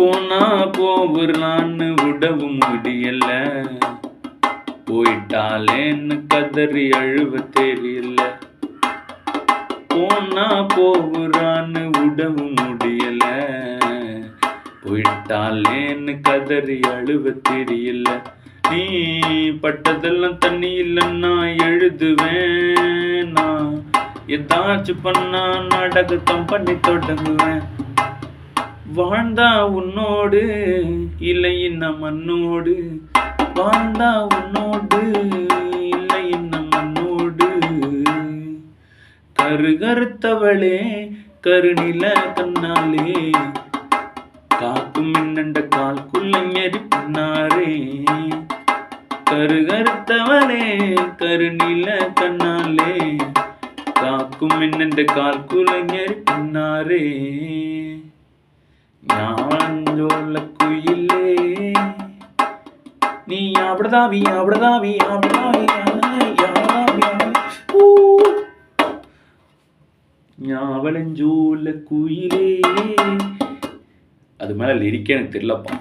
போனா போகுறான்னு விடவும் முடியல, போயிட்டாலேன்னு கதறி அழுவ தெரியல. போனா போகுறான்னு விடவும் முடியல, போயிட்டாலேன்னு கதறி அழுவ தெரியல. நீ பட்டதெல்லாம் தண்ணி இல்லைன்னா எழுதுவேன், நான் ஏதாச்சும் பண்ணா நாடகத்தம் பண்ணி தொடங்குவேன். வாழ்ந்தா உன்னோடு இல்லை இன்ன மண்ணோடு, வாழ்ந்தா உன்னோடு இல்லை இன்ன மண்ணோடு. கருகருத்தவளே கருநில கண்ணாலே, காக்கும் மின்னண்ட கால்குள்ளங்கரி பின்னாரே. கருகருத்தவளே கருநில கண்ணாலே, காக்கும் மின்னண்ட கால்குள்ளங்கரி பின்னாரே. ஞானஞ்சோல குயிலே நீ அப்படிதாவி அப்படிதாவி அப்படிதாவி ஞாவலஞ்சோல குயிலே. அது மேல லிரிக்கே எனக்கு தெரியலப்பா.